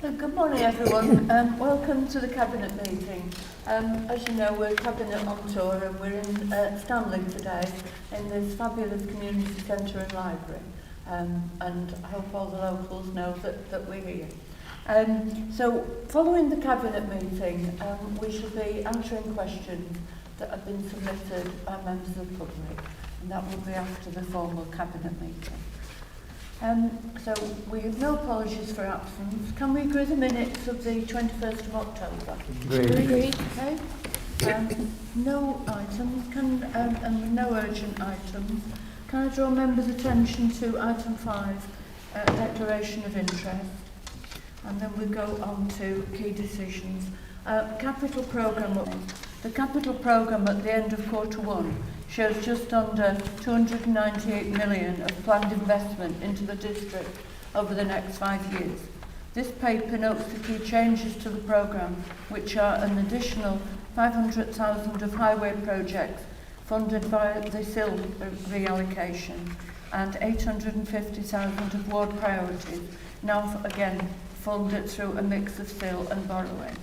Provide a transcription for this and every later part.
Good morning everyone. Welcome to the Cabinet meeting. As you know, we're Cabinet on tour and we're in Stanley today in this fabulous community centre and library. And I hope all the locals know that we're here. So following the Cabinet meeting, we shall be answering questions that have been submitted by members of the public, and that will be after the formal Cabinet meeting. So we have no apologies for absence. Can we agree the minutes of the 21st of October? Agreed. Okay. No items, and no urgent items. Can I draw members' attention to item 5, declaration of interest? And then we go on to key decisions. Capital programme. The capital programme at the end of Q1 shows just under 298 million of planned investment into the district over the next 5 years. This paper notes the key changes to the programme, which are an additional 500,000 of highway projects funded via the SIL reallocation and 850,000 of ward priorities, now again funded through a mix of SIL and borrowing.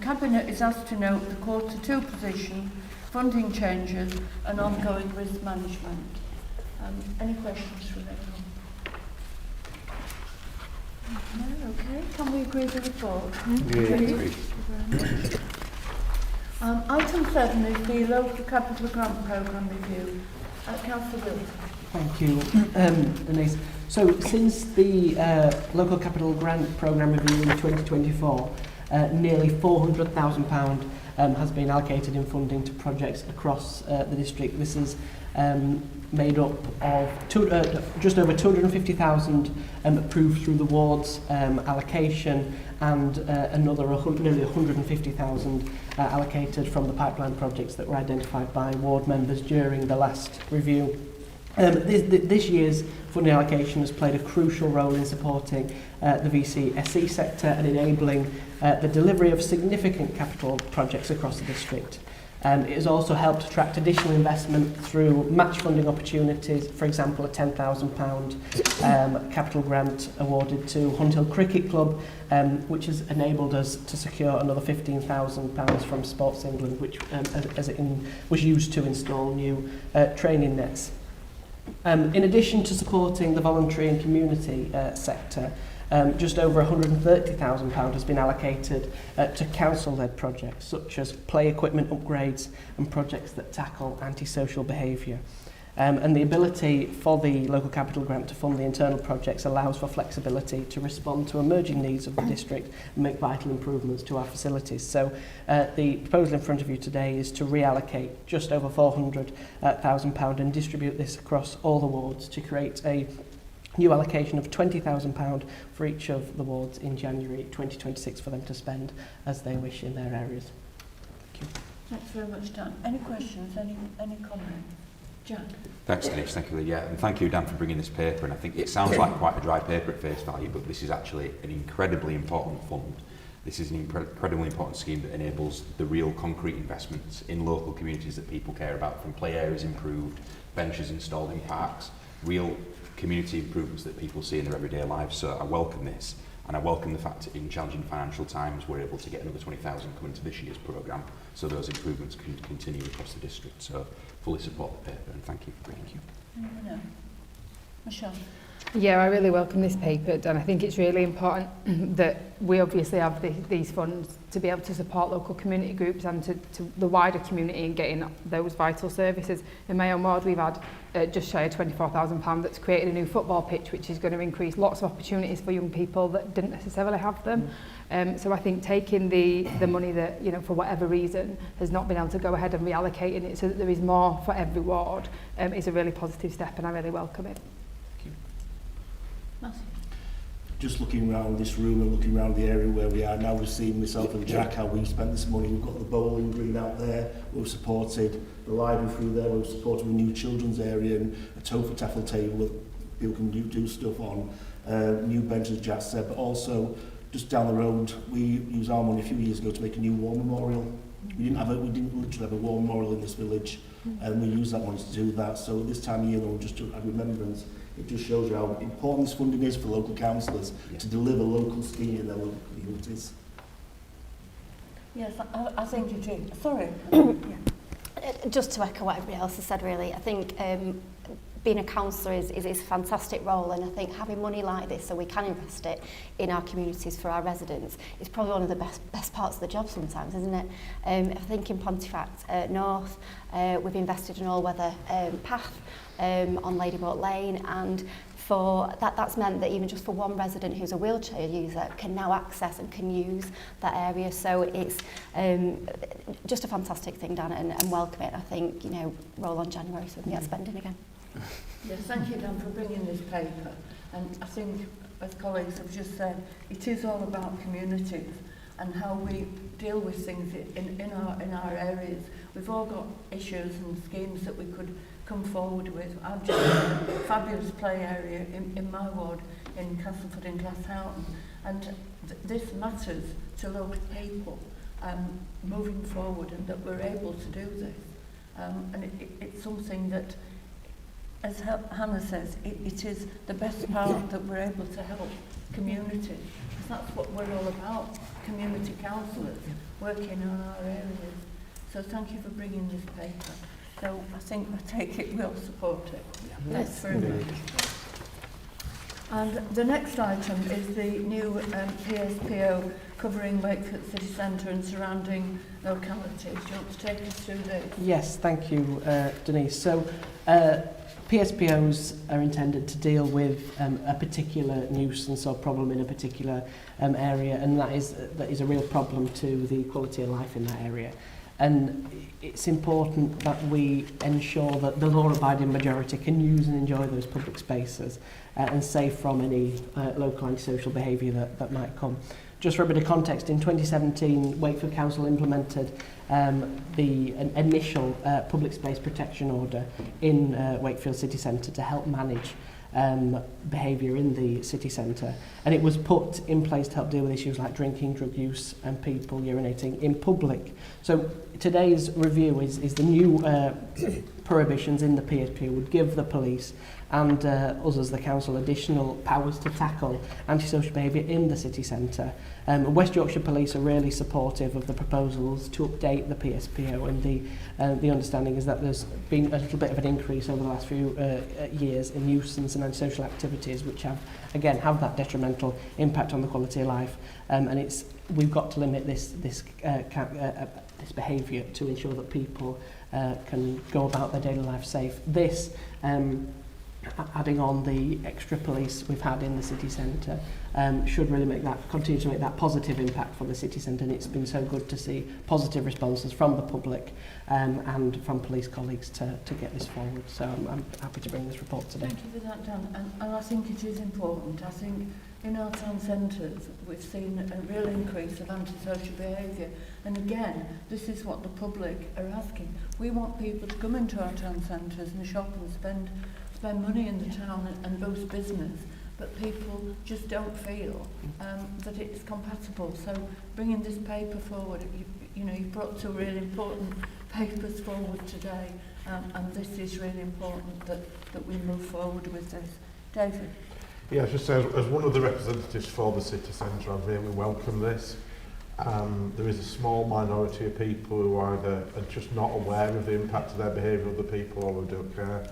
Cabinet is asked to note the Q2 position, funding changes and ongoing risk management. Any questions from anyone? No, okay. Can we agree the report? Agreed. Item 7 is the local capital grant programme review. Councillor Wilson. Thank you, Denise. So since the local capital grant programme review in 2024, nearly £400,000 has been allocated in funding to projects across the district. This is made up of just over 250,000 approved through the wards allocation and another nearly 150,000 allocated from the pipeline projects that were identified by ward members during the last review. This year's funding allocation has played a crucial role in supporting the VCSE sector and enabling the delivery of significant capital projects across the district. It has also helped attract additional investment through match funding opportunities, for example a £10,000 capital grant awarded to Hunt Hill Cricket Club, which has enabled us to secure another £15,000 from Sports England, which was used to install new training nets. In addition to supporting the voluntary and community sector, just over £130,000 has been allocated to council-led projects such as play equipment upgrades and projects that tackle antisocial behaviour. And the ability for the local capital grant to fund the internal projects allows for flexibility to respond to emerging needs of the district and make vital improvements to our facilities. So the proposal in front of you today is to reallocate just over £400,000 and distribute this across all the wards to create a new allocation of £20,000 for each of the wards in January 2026 for them to spend as they wish in their areas. Thank you. Thanks very much, Dan. Any questions? Any comments? Jack. Thanks, Denise. Thank you. Yeah, and thank you, Dan, for bringing this paper. And I think it sounds like quite a dry paper at face value, but this is actually an incredibly important fund. This is an incredibly important scheme that enables the real concrete investments in local communities that people care about, from play areas improved, benches installed in parks, real community improvements that people see in their everyday lives. So I welcome this, and I welcome the fact that in challenging financial times we're able to get another 20,000 coming to this year's programme, so those improvements can continue across the district. So fully support the paper, and thank you for bringing it. Anyone else? Michelle. Yeah, I really welcome this paper, and I think it's really important that we obviously have these funds to be able to support local community groups and to the wider community in getting those vital services. In my own ward, we've had just shy of £24,000 that's created a new football pitch, which is going to increase lots of opportunities for young people that didn't necessarily have them. So I think taking the money that, you know, for whatever reason has not been able to go ahead and reallocating it so that there is more for every ward is a really positive step, and I really welcome it. Just looking around this room and looking around the area where we are now, we've seen myself and Jack how we spent this money. We've got the bowling green out there, we've supported the library through there, we've supported a new children's area and a Tofa Taffel table that people can do stuff on, new benches, Jack said, but also just down the road we used our money a few years ago to make a new war memorial. We didn't literally have a war memorial in this village, and we used that money to do that. So this time of year, we'll just do a remembrance it just shows you how important this funding is for local councillors to deliver local scheme in their local communities. Yes, I think it is. Sorry. Just to echo what everybody else has said, really, I think being a councillor is a fantastic role, and I think having money like this so we can invest it in our communities for our residents is probably one of the best parts of the job sometimes, isn't it? I think in Pontefract North, we've invested in all-weather path on Ladyboat Lane, and for that's meant that even just for one resident who's a wheelchair user can now access and can use that area. So it's just a fantastic thing, Dan, and welcome it. I think, you know, roll on January so we can get spending again. Yes, thank you, Dan, for bringing this paper. And I think, as colleagues have just said, it is all about communities and how we deal with things in our areas. We've all got issues and schemes that we could come forward with. I've just had a fabulous play area in my ward in Castleford in Glasshoughton, and this matters to local people moving forward, and that we're able to do this. And it's something that, as Hannah says, it is the best part that we're able to help communities, because that's what we're all about, community councillors working on our areas. So thank you for bringing this paper. So I think I take it we'll support it. Thanks very much. And the next item is the new PSPO covering Wakefield City Centre and surrounding localities. Do you want to take us through this? Yes, thank you, Denise. So PSPOs are intended to deal with a particular nuisance or problem in a particular area, and that is a real problem to the quality of life in that area. And it's important that we ensure that the law-abiding majority can use and enjoy those public spaces and save from any local antisocial behaviour that might come. Just for a bit of context, in 2017, Wakefield Council implemented the initial public space protection order in Wakefield City Centre to help manage behaviour in the city centre, and it was put in place to help deal with issues like drinking, drug use and people urinating in public. So today's review is the new prohibitions in the PSP would give the police and us as the council additional powers to tackle antisocial behaviour in the city centre. West Yorkshire Police are really supportive of the proposals to update the PSPO, and the understanding is that there's been a little bit of an increase over the last few years in nuisance and antisocial activities which have that detrimental impact on the quality of life, and we've got to limit this behaviour to ensure that people can go about their daily life safe. This adding on the extra police we've had in the city centre should really continue to make that positive impact for the city centre, and it's been so good to see positive responses from the public and from police colleagues to get this forward. So I'm happy to bring this report today. Thank you for that, Dan. And I think it is important. I think in our town centres we've seen a real increase of antisocial behaviour, and again this is what the public are asking. We want people to come into our town centres and shop and spend money in the town and boost business, but people just don't feel that it's compatible. So bringing this paper forward, you've brought two really important papers forward today, and this is really important that we move forward with this. David? Yeah, just as one of the representatives for the city centre, I really welcome this. There is a small minority of people who either are just not aware of the impact of their behaviour of other people, or who don't care.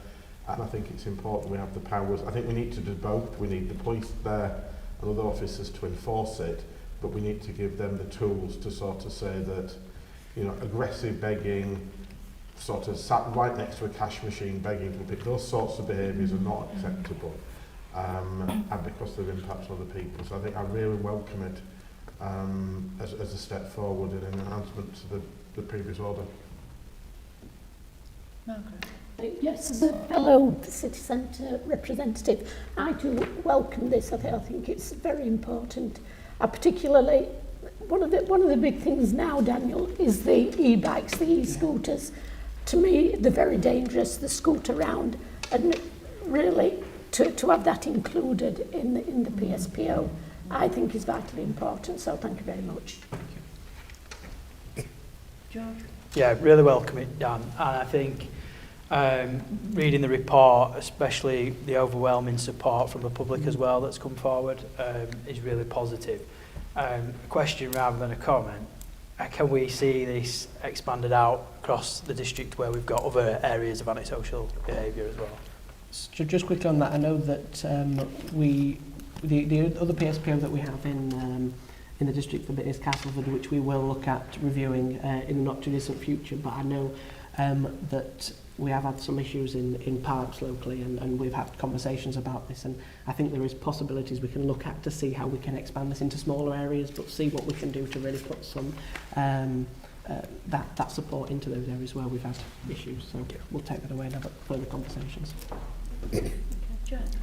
And I think it's important we have the powers. I think we need to do both. We need the police there and other officers to enforce it, but we need to give them the tools to sort of say that, aggressive begging, sort of sat right next to a cash machine begging for people, those sorts of behaviours are not acceptable, and because of the impact on other people. So I think I really welcome it as a step forward and an enhancement to the previous order. Margaret? Yes, as a fellow city centre representative, I do welcome this. I think it's very important. Particularly, one of the big things now, Daniel, is the e-bikes, the e-scooters. To me, they're very dangerous. The scooter round, and really to have that included in the PSPO, I think is vitally important. So thank you very much. George? Yeah, really welcome it, Dan. And I think Reading the report, especially the overwhelming support from the public as well that's come forward, is really positive. A question rather than a comment. Can we see this expanded out across the district where we've got other areas of antisocial behaviour as well? Just quickly on that, I know that the other PSPO that we have in the district is Castleford, which we will look at reviewing in the not too distant future. But I know that we have had some issues in parks locally, and we've had conversations about this, and I think there is possibilities we can look at to see how we can expand this into smaller areas, but see what we can do to really put some that support into those areas where we've had issues. So we'll take that away and have further conversations.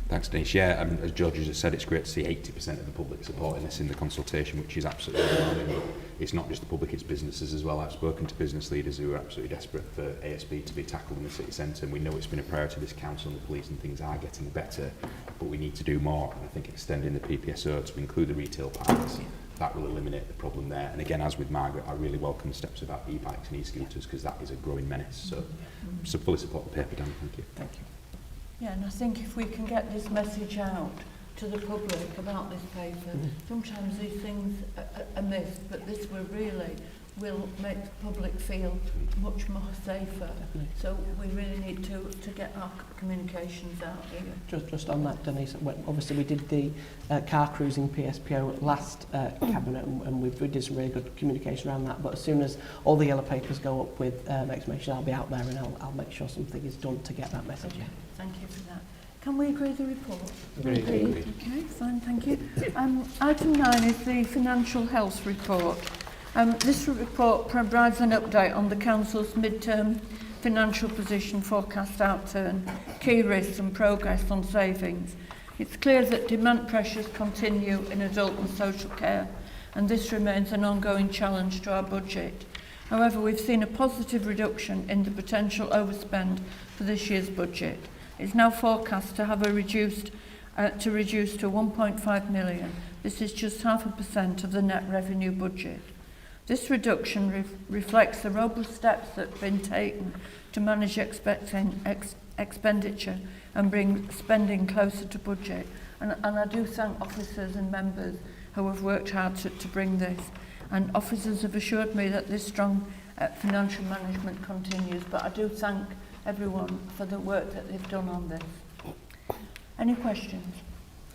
Thanks, Denise. Yeah, as George has said, it's great to see 80% of the public supporting this in the consultation, which is absolutely phenomenal. It's not just the public, it's businesses as well. I've spoken to business leaders who are absolutely desperate for ASB to be tackled in the city centre, and we know it's been a priority of this council, and the police and things are getting better, but we need to do more. And I think extending the PPSO to include the retail parks, that will eliminate the problem there. And again, as with Margaret, I really welcome the steps about e-bikes and e-scooters, because that is a growing menace. So fully support the paper, Dan. Thank you. Thank you. Yeah, and I think if we can get this message out to the public about this paper, sometimes these things are missed, but this will make the public feel much more safer. So we really need to get our communications out here. Just on that, Denise, obviously we did the car cruising PSPO last cabinet, and we did some really good communication around that. But as soon as all the yellow papers go up with explanation, I'll be out there and I'll make sure something is done to get that message out. Thank you for that. Can we agree the report? Agreed. Okay, fine, thank you. Item 9 is the financial health report. This report provides an update on the Council's mid-term financial position, forecast outturn, key risks and progress on savings. It's clear that demand pressures continue in adult and social care, and this remains an ongoing challenge to our budget. However, we've seen a positive reduction in the potential overspend for this year's budget. It's now forecast to have reduced to 1.5 million. This is just 0.5% of the net revenue budget. This reduction reflects the robust steps that have been taken to manage expenditure and bring spending closer to budget. And I do thank officers and members who have worked hard to bring this. And officers have assured me that this strong financial management continues, but I do thank everyone for the work that they've done on this. Any questions?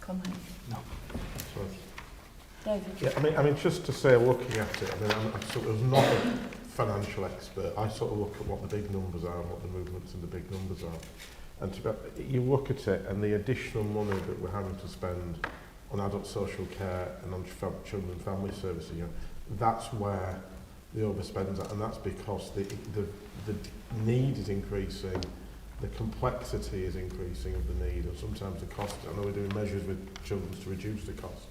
Comments? No. David? Yeah, I mean, just to say, looking at it, I mean, I'm sort of not a financial expert. I sort of look at what the big numbers are and what the movements in the big numbers are. And you look at it, and the additional money that we're having to spend on adult social care and on children and family services, you know, that's where the overspend's at, and that's because the need is increasing, the complexity is increasing of the need, and sometimes the cost. I know we're doing measures with children to reduce the cost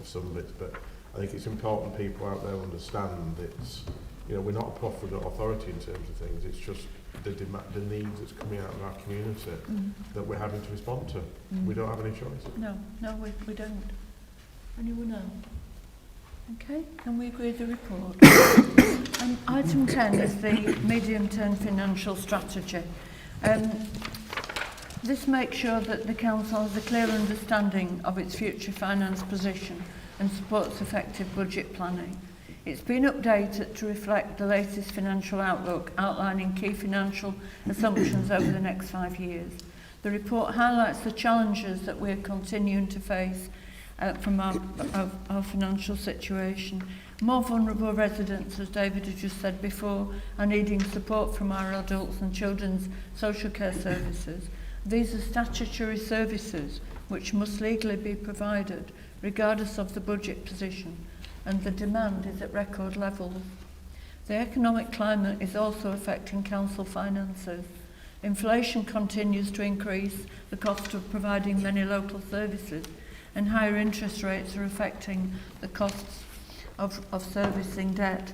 of some of it, but I think it's important people out there understand it's, you know, we're not a profligate authority in terms of things. It's just the needs that's coming out of our community that we're having to respond to. We don't have any choice. No, we don't. Anyone else? Okay, can we agree the report? Item 10 is the medium-term financial strategy. This makes sure that the Council has a clear understanding of its future finance position and supports effective budget planning. It's been updated to reflect the latest financial outlook, outlining key financial assumptions over the next 5 years. The report highlights the challenges that we're continuing to face from our financial situation. More vulnerable residents, as David had just said before, are needing support from our adults and children's social care services. These are statutory services which must legally be provided regardless of the budget position, and the demand is at record levels. The economic climate is also affecting council finances. Inflation continues to increase the cost of providing many local services, and higher interest rates are affecting the costs of servicing debt.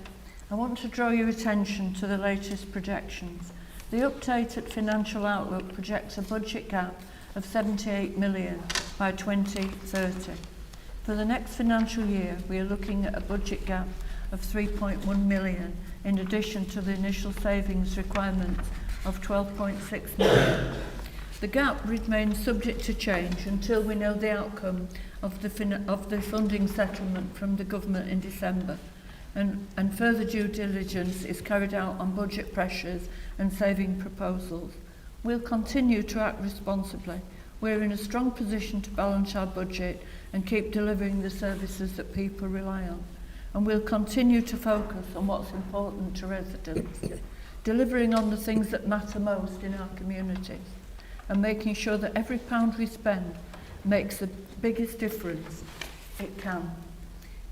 I want to draw your attention to the latest projections. The updated financial outlook projects a budget gap of 78 million by 2030. For the next financial year, we are looking at a budget gap of 3.1 million, in addition to the initial savings requirements of 12.6 million. The gap remains subject to change until we know the outcome of the funding settlement from the government in December, and further due diligence is carried out on budget pressures and saving proposals. We'll continue to act responsibly. We're in a strong position to balance our budget and keep delivering the services that people rely on. And we'll continue to focus on what's important to residents, delivering on the things that matter most in our communities, and making sure that every pound we spend makes the biggest difference it can.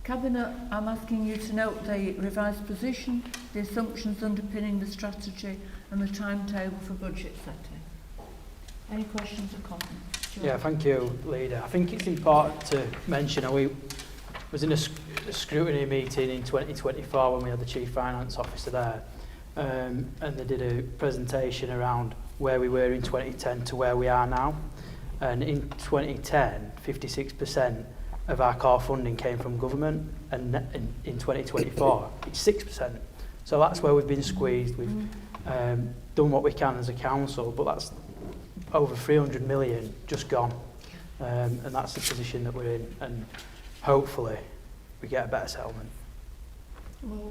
Cabinet, I'm asking you to note the revised position, the assumptions underpinning the strategy and the timetable for budget setting. Any questions or comments? John? Yeah, thank you, Leader. I think it's important to mention, we was in a scrutiny meeting in 2024 when we had the Chief Finance Officer there, and they did a presentation around where we were in 2010 to where we are now. And in 2010, 56% of our core funding came from government, and in 2024, it's 6%. So that's where we've been squeezed. We've done what we can as a council, but that's over 300 million just gone. And that's the position that we're in. And hopefully, we get a better settlement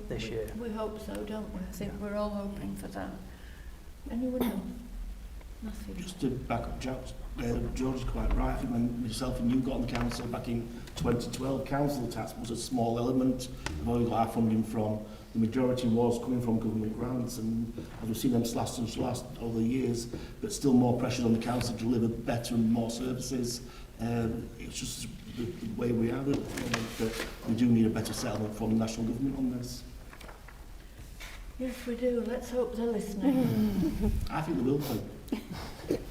this year. We hope so, don't we? I think we're all hoping for that. Anyone else? Nothing. Just to back up George is quite right. I think when myself and you got on the council back in 2012, council tax was a small element of where we got our funding from. The majority was coming from government grants, and as we've seen them slashed over the years, but still more pressure on the council to deliver better and more services. It's just the way we are. That we do need a better settlement from the national government on this. Yes, we do. Let's hope they're listening. I think they will be.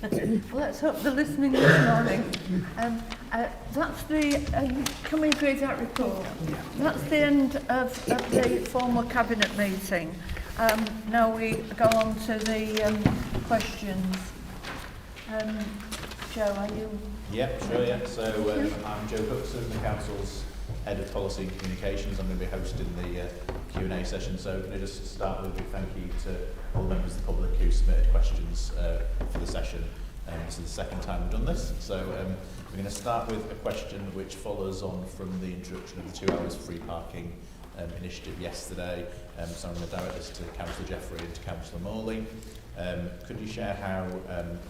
Well, let's hope they're listening this morning. That's the, can we agree that report? That's the end of the formal cabinet meeting. Now we go on to the questions. Joe, are you? Yep, sure, yeah. So I'm Joe Cookson, the Council's Head of Policy and Communications. I'm going to be hosting the Q&A session. So can I just start with a big thank you to all the members of the public who submitted questions for the session. This is the second time we've done this. So we're going to start with a question which follows on from the introduction of the 2 hours free parking initiative yesterday. So I'm going to direct this to Councillor Jeffrey and to Councillor Morley. Could you share how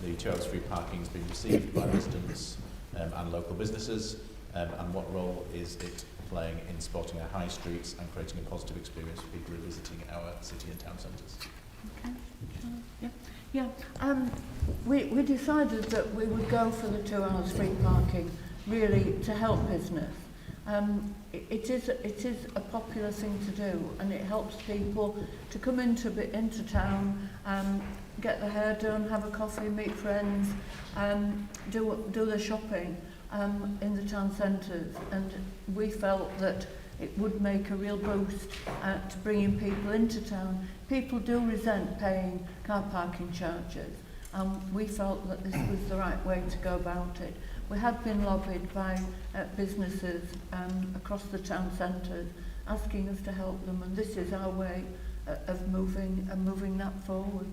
the 2 hours free parking has been received by residents and local businesses, and what role is it playing in supporting our high streets and creating a positive experience for people who are visiting our city and town centres? Okay. We decided that we would go for the 2 hours free parking, really to help business. It is a popular thing to do, and it helps people to come into town, get their hair done, have a coffee, meet friends, do their shopping in the town centres. And we felt that it would make a real boost to bringing people into town. People do resent paying car parking charges, and we felt that this was the right way to go about it. We had been lobbied by businesses across the town centres asking us to help them, and this is our way of moving that forward.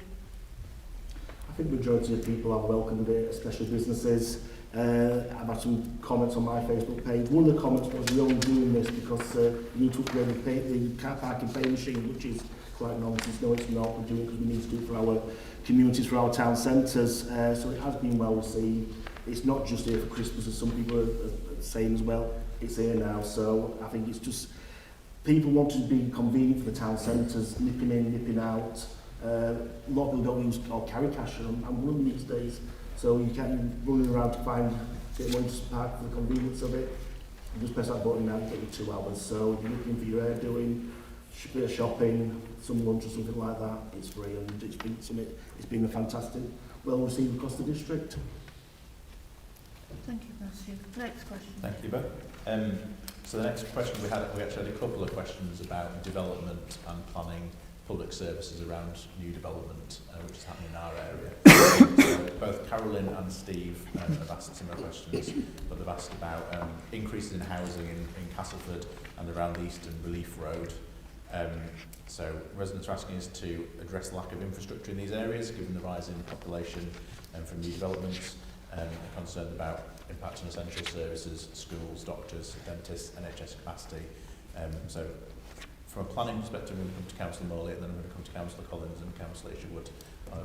I think the majority of people have welcomed it, especially businesses. I've had some comments on my Facebook page. One of the comments was, we're only doing this because we need to upgrade the car parking pay machine, which is quite nonsense. No, it's not. We're doing it because we need to do it for our communities, for our town centres. So it has been well received. It's not just here for Christmas, as some people are saying as well. It's here now. So I think it's just people want to be convenient for the town centres, nipping in, nipping out. A lot of people don't use or carry cash on one of these days. So you can't running around to get one to park for the convenience of it. You just press that button now and get you 2 hours. So if you're looking for your hair doing, a bit of shopping, some lunch or something like that, it's free, and it's been a fantastic, well received across the district. Thank you, Matthew. Next question. Thank you both. So the next question we actually had a couple of questions about development and planning public services around new development, which is happening in our area. So both Carolyn and Steve have asked similar questions, but they've asked about increases in housing in Castleford and around the Eastern Relief Road, So residents are asking us to address the lack of infrastructure in these areas, given the rise in population from new developments, and are concerned about impact on essential services, schools, doctors, dentists, NHS capacity. So from a planning perspective, I'm going to come to Councillor Morley, and then I'm going to come to Councillor Collins and Councillor Isherwood.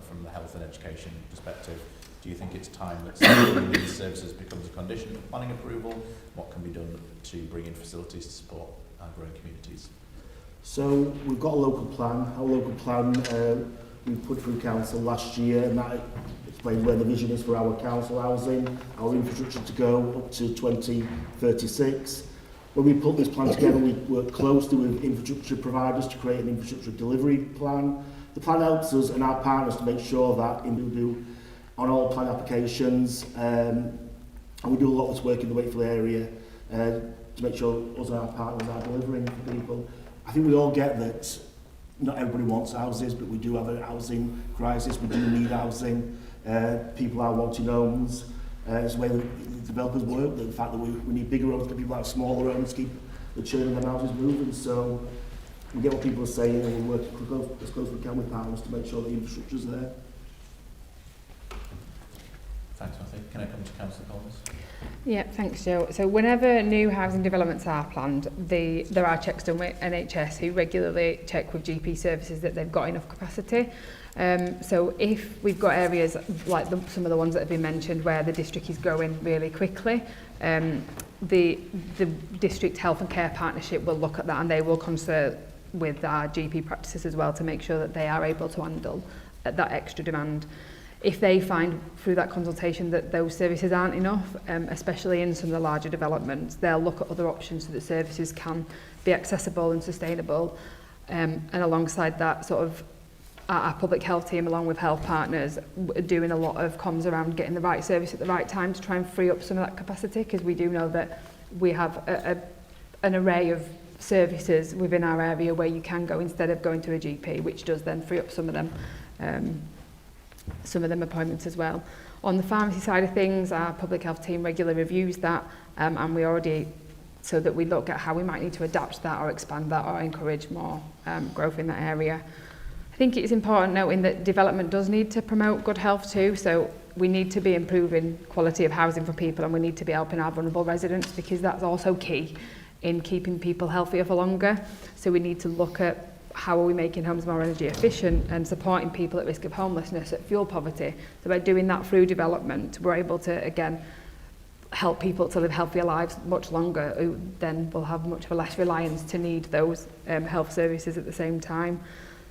From the health and education perspective, do you think it's time that some these services becomes a condition for planning approval? What can be done to bring in facilities to support our growing communities? So we've got a local plan. Our local plan we put through council last year, and that explains where the vision is for our council housing, our infrastructure to go up to 2036. When we put this plan together, we worked closely with infrastructure providers to create an infrastructure delivery plan. The plan helps us and our partners to make sure that we do on all plan applications, and we do a lot of this work in the Wakefield area to make sure us and our partners are delivering for people. I think we all get that not everybody wants houses, but we do have a housing crisis. We do need housing. People are wanting homes. It's the way the developers work. The fact that we need bigger homes, that people have smaller homes, keep the churn of the houses moving. So we get what people are saying, and we're working as close as we can with partners to make sure the infrastructure's there. Thanks, Matthew. Can I come to Councillor Collins? Yeah, thanks, Joe. So whenever new housing developments are planned, there are checks done with NHS who regularly check with GP services that they've got enough capacity. So if we've got areas like some of the ones that have been mentioned where the district is growing really quickly, the district health and care partnership will look at that, and they will consult with our GP practices as well to make sure that they are able to handle that extra demand. If they find through that consultation that those services aren't enough, especially in some of the larger developments, they'll look at other options so that services can be accessible and sustainable. And alongside that, sort of our public health team, along with health partners, are doing a lot of comms around getting the right service at the right time to try and free up some of that capacity, because we do know that we have an array of services within our area where you can go instead of going to a GP, which does then free up some of them appointments as well. On the pharmacy side of things, our public health team regularly reviews that, and we already, so that we look at how we might need to adapt that or expand that or encourage more growth in that area. I think it's important noting that development does need to promote good health too, so we need to be improving quality of housing for people, and we need to be helping our vulnerable residents, because that's also key in keeping people healthier for longer. So we need to look at how are we making homes more energy efficient and supporting people at risk of homelessness, at fuel poverty. So by doing that through development, we're able to, again, help people to live healthier lives much longer, who then will have much of a less reliance to need those health services at the same time.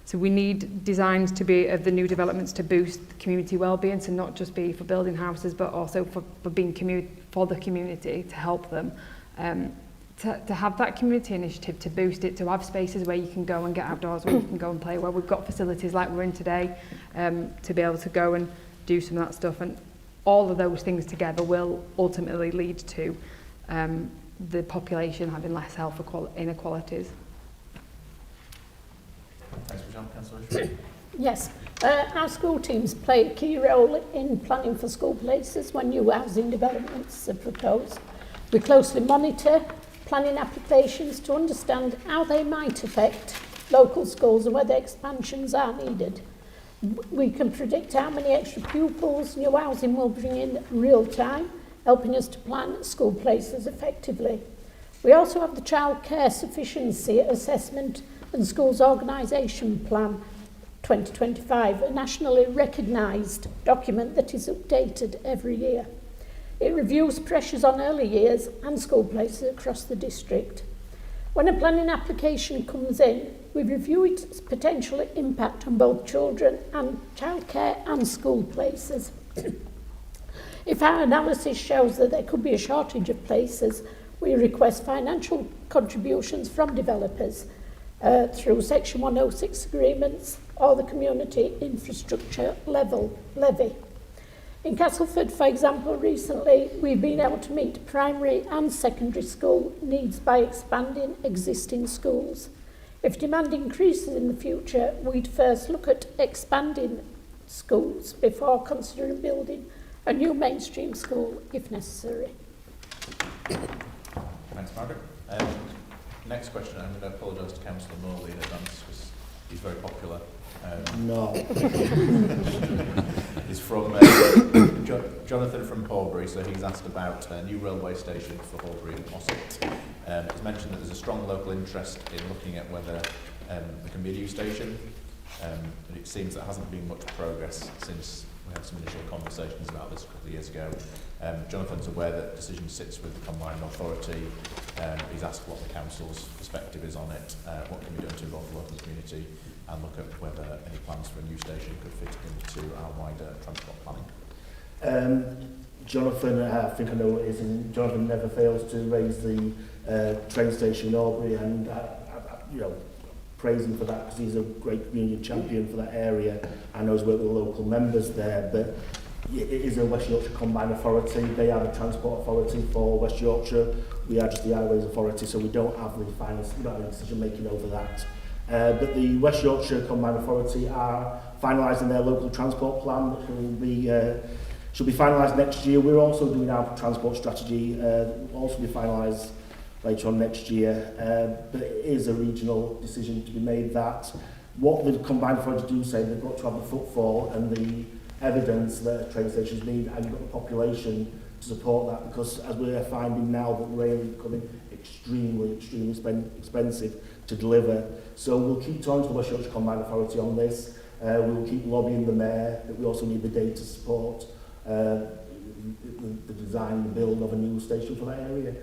So we need designs to be of the new developments to boost community wellbeing, so not just be for building houses, but also for being for the community, to help them. To have that community initiative, to boost it, to have spaces where you can go and get outdoors, where you can go and play, where we've got facilities like we're in today, to be able to go and do some of that stuff. And all of those things together will ultimately lead to the population having less health inequalities. Thanks for John. Councillor Isherwood. Yes, our school teams play a key role in planning for school places when new housing developments are proposed. We closely monitor planning applications to understand how they might affect local schools and whether expansions are needed. We can predict how many extra pupils new housing will bring in real time, helping us to plan school places effectively. We also have the Child Care Sufficiency Assessment and Schools Organisation Plan 2025, a nationally recognised document that is updated every year. It reviews pressures on early years and school places across the district. When a planning application comes in, we review its potential impact on both children and childcare and school places. If our analysis shows that there could be a shortage of places, we request financial contributions from developers through Section 106 agreements or the Community Infrastructure Levy. In Castleford, for example, recently we've been able to meet primary and secondary school needs by expanding existing schools. If demand increases in the future, we'd first look at expanding schools before considering building a new mainstream school if necessary. Thanks, Margaret. Next question, I'm going to apologise to Councillor Morley in advance because he's very popular. No. It's from Jonathan from Horbury, so he's asked about a new railway station for Horbury and Ossett. He's mentioned that there's a strong local interest in looking at whether there can be a new station, but it seems there hasn't been much progress since we had some initial conversations about this a couple of years ago. Jonathan's aware that the decision sits with the Combined Authority. He's asked what the council's perspective is on it, what can be done to involve the local community, and look at whether any plans for a new station could fit into our wider transport planning. Jonathan, I think I know what it is, and Jonathan never fails to raise the train station in Albury, and you know, praise him for that because he's a great community champion for that area. I know he's worked with the local members there, but it is a West Yorkshire Combined Authority. They are the transport authority for West Yorkshire. We are just the highways authority, so we don't have the final decision making over that. But the West Yorkshire Combined Authority are finalising their local transport plan that will be should be finalised next year. We're also doing our transport strategy, will also be finalised later on next year. But it is a regional decision to be made that what the Combined Authority do say, they've got to have the footfall and the evidence that train stations need, and you've got the population to support that, because as we're finding now that rail is becoming extremely expensive to deliver. So we'll keep talking to the West Yorkshire Combined Authority on this. We will keep lobbying the Mayor that we also need the data support the design, the build of a new station for that area.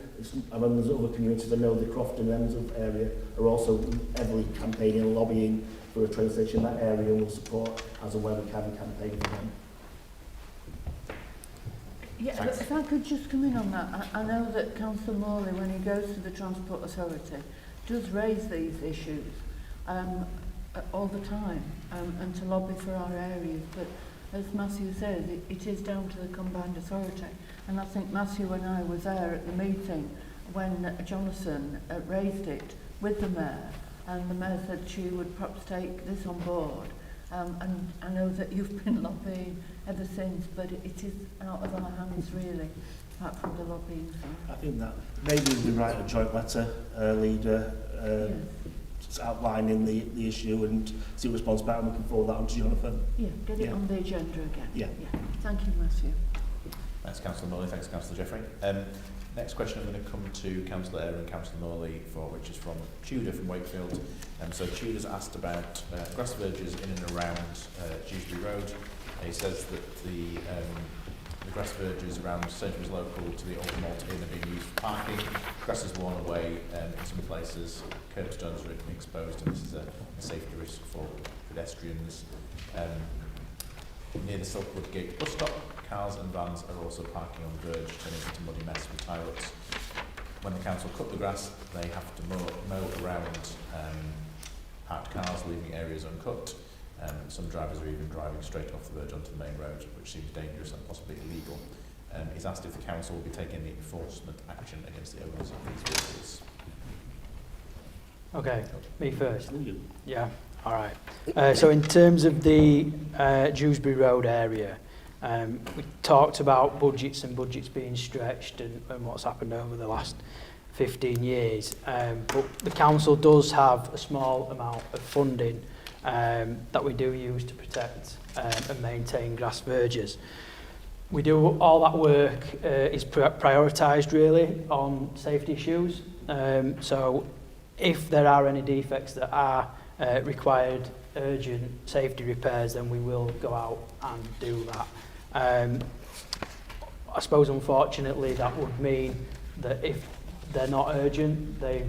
I mean, there's other communities, I know the Crofton Ends area are also heavily campaigning and lobbying for a train station in that area, and we'll support as and when we can campaign for them. Yeah, Thanks. if I could just come in on that, I know that Councillor Morley, when he goes to the Transport Authority, does raise these issues all the time and to lobby for our areas, but as Matthew says, it is down to the Combined Authority, and I think Matthew and I was there at the meeting when Jonathan raised it with the Mayor, and the Mayor said she would perhaps take this on board, and I know that you've been lobbying ever since, but it is out of our hands really, apart from the lobbying side. I think that maybe we write a joint letter, leader, just outlining the issue and see what response back, and we can forward that on to Jonathan. Yeah, get it on the agenda again. Yeah. Thank you, Matthew. Thanks, Councillor Morley. Thanks, Councillor Jeffrey. Next question I'm going to come to Councillor Eyre and Councillor Morley for, which is from Tudor from Wakefield. So Tudor's asked about grass verges in and around Dewsbury Road. He says that the grass verges around Sainsbury's local to the Old Malt Inn are being used for parking. Grass is worn away in some places, curbstones are exposed, and this is a safety risk for pedestrians. Near the Silkwood Gate bus stop, cars and vans are also parking on the verge, turning into a muddy mess with tie-ups. When the council cut the grass, they have to mow around parked cars, leaving areas uncut. Some drivers are even driving straight off the verge onto the main road, which seems dangerous and possibly illegal. He's asked if the council will be taking any enforcement action against the owners of these vehicles. Okay, me first. Yeah, all right. So in terms of the Dewsbury Road area, we talked about budgets and budgets being stretched and what's happened over the last 15 years. But the council does have a small amount of funding that we do use to protect and maintain grass verges. We do all that work is prioritised really on safety issues. So if there are any defects that are required urgent safety repairs, then we will go out and do that. I suppose unfortunately that would mean that if they're not urgent, they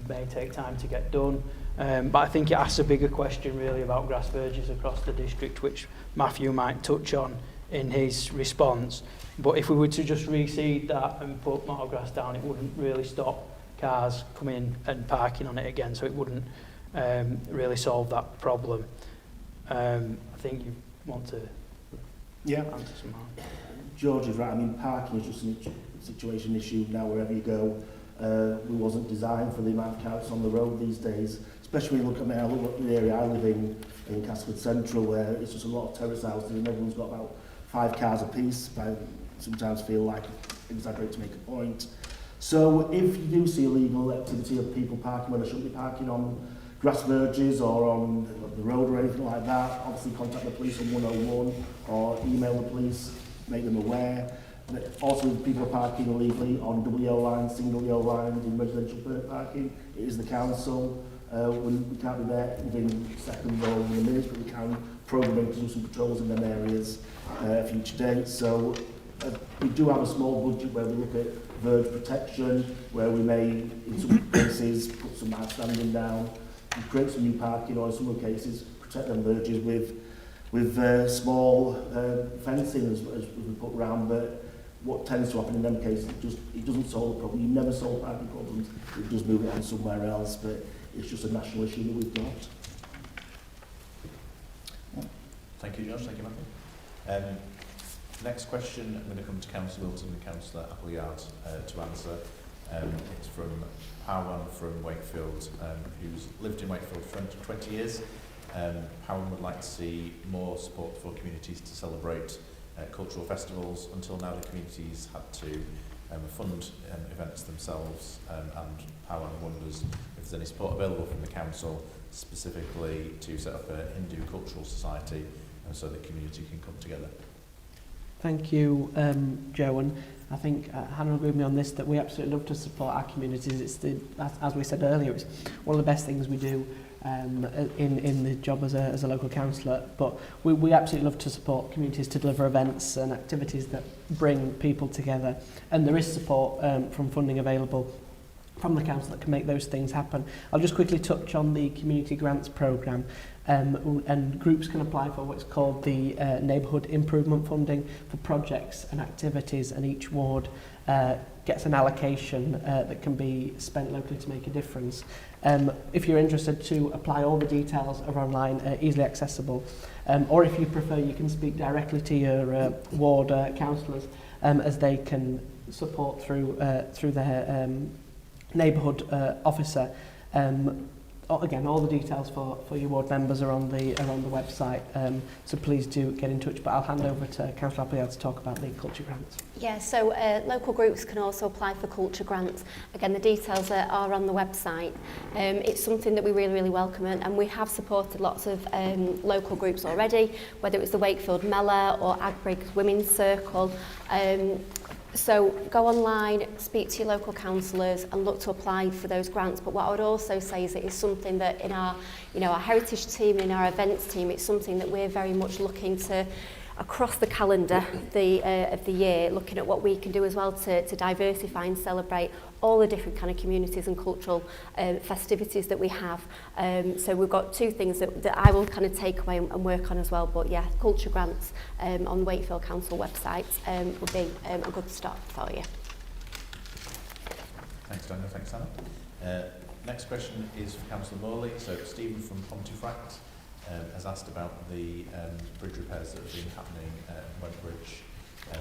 may take time to get done. But I think it asks a bigger question really about grass verges across the district, which Matthew might touch on in his response. But if we were to just reseed that and put more grass down, it wouldn't really stop cars coming and parking on it again, so it wouldn't really solve that problem. I think you want to answer somehow. George is right. I mean, parking is just a situation issue now wherever you go. We wasn't designed for the amount of cars on the road these days, especially when you look at the area I live in Castleford Central, where it's just a lot of terrace houses and everyone's got about 5 cars apiece. I sometimes feel like I exaggerate to make a point. So if you do see illegal activity of people parking when they shouldn't be parking on grass verges or on the road or anything like that, obviously contact the police on 101 or email the police, make them aware. Also, if people are parking illegally on double yellow lines, single yellow lines, in residential parking, it is the council. We can't be there within seconds or within minutes, but we can programme to do some patrols in them areas future dates. So we do have a small budget where we look at verge protection, where we may, in some cases, put some outstanding down, and create some new parking, or in some cases, protect them verges with small fencing as we put around. But what tends to happen in them cases, it doesn't solve the problem. You never solve parking problems. It does move it on somewhere else, but it's just a national issue that we've got. Thank you, Josh. Thank you, Matthew. Next question, I'm going to come to Councillor Wilton and Councillor Appleyard to answer. It's from Powan from Wakefield, who's lived in Wakefield for 20 years. Powan would like to see more support for communities to celebrate cultural festivals. Until now, the communities had to fund events themselves, and Powan wonders if there's any support available from the council, specifically to set up a Hindu cultural society, so the community can come together. Thank you, Joe, and I think Hannah will agree with me on this, that we absolutely love to support our communities. It's as we said earlier, it's one of the best things we do in the job as a local councillor, but we absolutely love to support communities to deliver events and activities that bring people together, and there is support from funding available from the council that can make those things happen. I'll just quickly touch on the community grants programme, and groups can apply for what's called the neighbourhood improvement funding for projects and activities, and each ward gets an allocation that can be spent locally to make a difference. If you're interested to apply, all the details are online, easily accessible, or if you prefer, you can speak directly to your ward councillors, as they can support through their neighbourhood officer. Again, all the details for your ward members are on the website, so please do get in touch. But I'll hand over to Councillor Appleyard to talk about the culture grants. Yeah, so local groups can also apply for culture grants. Again, the details are on the website. It's something that we really welcome, and we have supported lots of local groups already, whether it was the Wakefield Mela or Agbriggs Women's Circle. So go online, speak to your local councillors and look to apply for those grants. But what I would also say is it is something that in our, our heritage team, in our events team, it's something that we're very much looking to, across the calendar of the year, looking at what we can do as well to diversify and celebrate all the different kind of communities and cultural festivities that we have. So we've got two things that I will kind of take away and work on as well. But yeah, culture grants on the Wakefield Council website would be a good start for you. Thanks, Daniel. Thanks, Anna. Next question is for Councillor Morley. So Stephen from Pontefract has asked about the bridge repairs that have been happening at Wentbridge.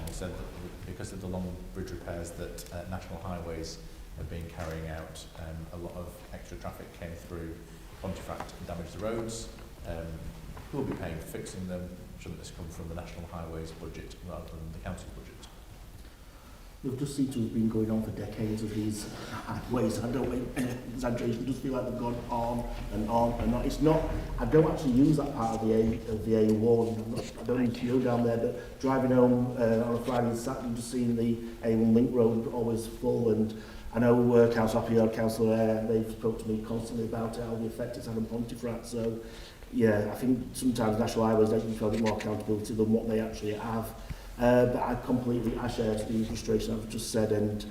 He said that because of the long bridge repairs that National Highways have been carrying out, a lot of extra traffic came through Pontefract and damaged the roads. Who will be paying for fixing them? Shouldn't this come from the National Highways budget rather than the council budget? They've just seemed to have been going on for decades of these ways. I don't mean exaggeration, it just feel like they've gone on and on and on. It's not, I don't actually use that part of the A1. I don't need to go down there, but driving home on a Friday and Saturday, just seeing the A1 link road always full. And I know Councillor Appleyard, Councillor Eyre, they've spoke to me constantly about it, how the effect it's had on Pontefract. So yeah, I think sometimes National Highways don't feel a bit more accountability than what they actually have. But I share the frustration I've just said, and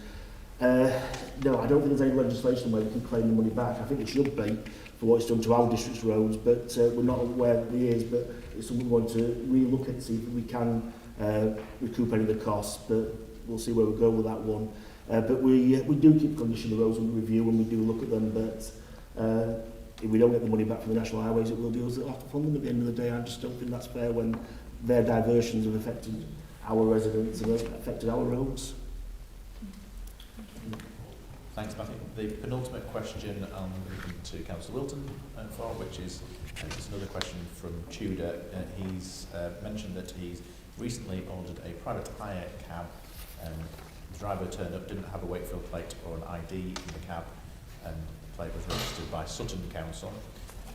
no, I don't think there's any legislation where we can claim the money back. I think it should be for what it's done to our district's roads, but we're not aware that it is. But it's something we want to re-look at, see if we can recoup any of the costs. But we'll see where we go with that one. But we do keep condition of the roads under review when we do look at them. But if we don't get the money back from the National Highways, it will be us that will have to fund them at the end of the day. I just don't think that's fair when their diversions have affected our residents and affected our roads. Thanks, Matthew. The penultimate question I'm looking to Councillor Wilton for, which is just another question from Tudor. He's mentioned that he's recently ordered a private hire cab, driver turned up, didn't have a Wakefield plate or an ID in the cab, and the plate was registered by Sutton Council.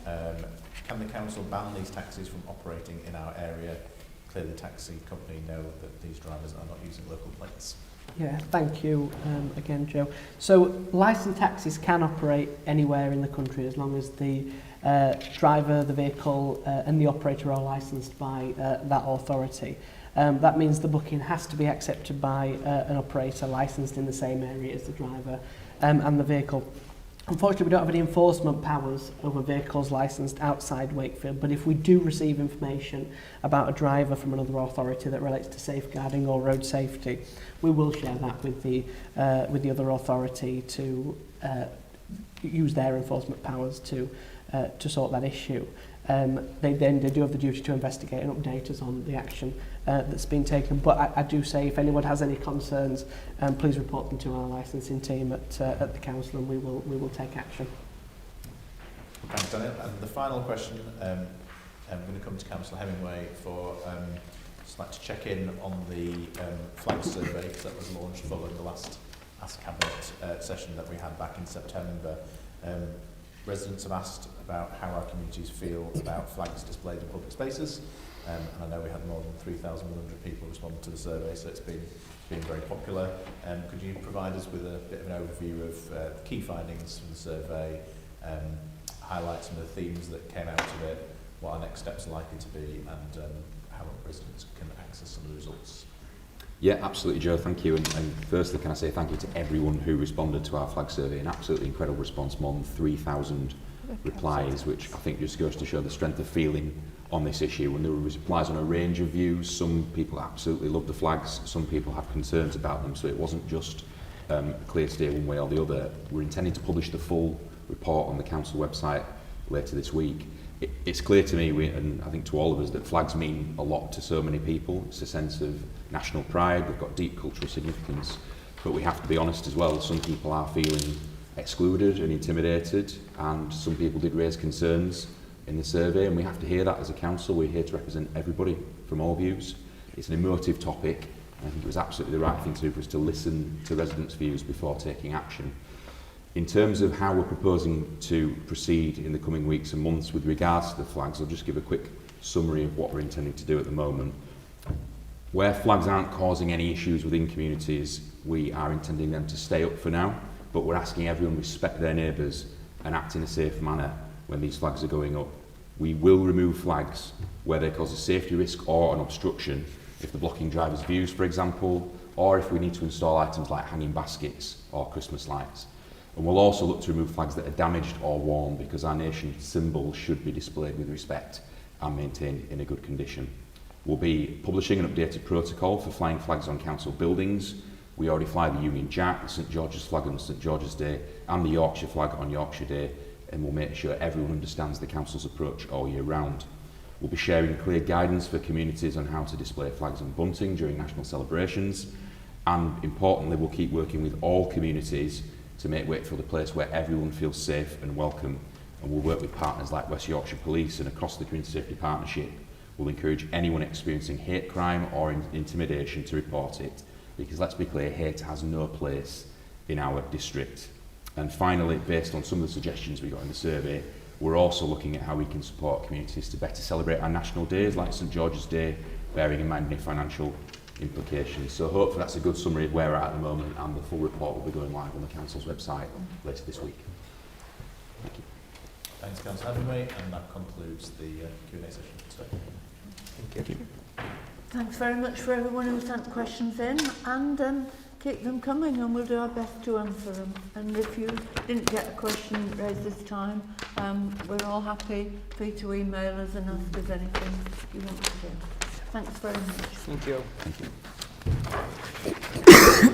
Can the council ban these taxis from operating in our area? Clearly the taxi company know that these drivers are not using local plates. Yeah, thank you again, Joe. So licensed taxis can operate anywhere in the country as long as the driver, the vehicle and the operator are licensed by that authority. That means the booking has to be accepted by an operator licensed in the same area as the driver and the vehicle. Unfortunately, we don't have any enforcement powers over vehicles licensed outside Wakefield, but if we do receive information about a driver from another authority that relates to safeguarding or road safety, we will share that with the other authority to use their enforcement powers to sort that issue. They do have the duty to investigate and update us on the action that's been taken. But I do say, if anyone has any concerns, please report them to our licensing team at the council, and we will take action. Thanks, Daniel. And the final question, I'm going to come to Councillor Hemingway for just like to check in on the flag survey that was launched following the last Ask Cabinet session that we had back in September. Residents have asked about how our communities feel about flags displayed in public spaces, and I know we had more than 3,100 people respond to the survey, so it's been very popular. Could you provide us with a bit of an overview of the key findings from the survey, highlight some of the themes that came out of it, what our next steps are likely to be, and how residents can access some of the results? Yeah, absolutely, Joe, thank you. And firstly, can I say thank you to everyone who responded to our flag survey. An absolutely incredible response, more than 3,000 replies, which I think just goes to show the strength of feeling on this issue. And there were replies on a range of views. Some people absolutely loved the flags, some people had concerns about them, so it wasn't just a clear steer one way or the other. We're intending to publish the full report on the council website later this week. It's clear to me, and I think to all of us, that flags mean a lot to so many people. It's a sense of national pride, they've got deep cultural significance, but we have to be honest as well, some people are feeling excluded and intimidated, and some people did raise concerns in the survey, and we have to hear that as a council. We're here to represent everybody from all views. It's an emotive topic, and I think it was absolutely the right thing to do for us to listen to residents' views before taking action. In terms of how we're proposing to proceed in the coming weeks and months with regards to the flags, I'll just give a quick summary of what we're intending to do at the moment. Where flags aren't causing any issues within communities, we are intending them to stay up for now, but we're asking everyone to respect their neighbours and act in a safe manner when these flags are going up. We will remove flags where they cause a safety risk or an obstruction, if they're blocking drivers' views, for example, or if we need to install items like hanging baskets or Christmas lights. And we'll also look to remove flags that are damaged or worn, because our nation's symbols should be displayed with respect and maintained in a good condition. We'll be publishing an updated protocol for flying flags on council buildings. We already fly the Union Jack, the St George's flag on St George's Day, and the Yorkshire flag on Yorkshire Day, and we'll make sure everyone understands the council's approach all year round. We'll be sharing clear guidance for communities on how to display flags and bunting during national celebrations, and importantly, we'll keep working with all communities to make Wakefield a place where everyone feels safe and welcome, and we'll work with partners like West Yorkshire Police and across the Community Safety Partnership. We'll encourage anyone experiencing hate crime or intimidation to report it, because let's be clear, hate has no place in our district. And finally, based on some of the suggestions we got in the survey, we're also looking at how we can support communities to better celebrate our national days like St George's Day, bearing in mind any financial implications. So hopefully that's a good summary of where we're at the moment, and the full report will be going live on the council's website later this week. Thank you. Thanks, Councillor Hemingway, and that concludes the Q&A session for today. Thank you. Thanks very much for everyone who sent questions in, and keep them coming, and we'll do our best to answer them. And if you didn't get a question raised this time, we're all happy for you to email us and ask us anything you want to do. Thanks very much. Thank you. Thank you.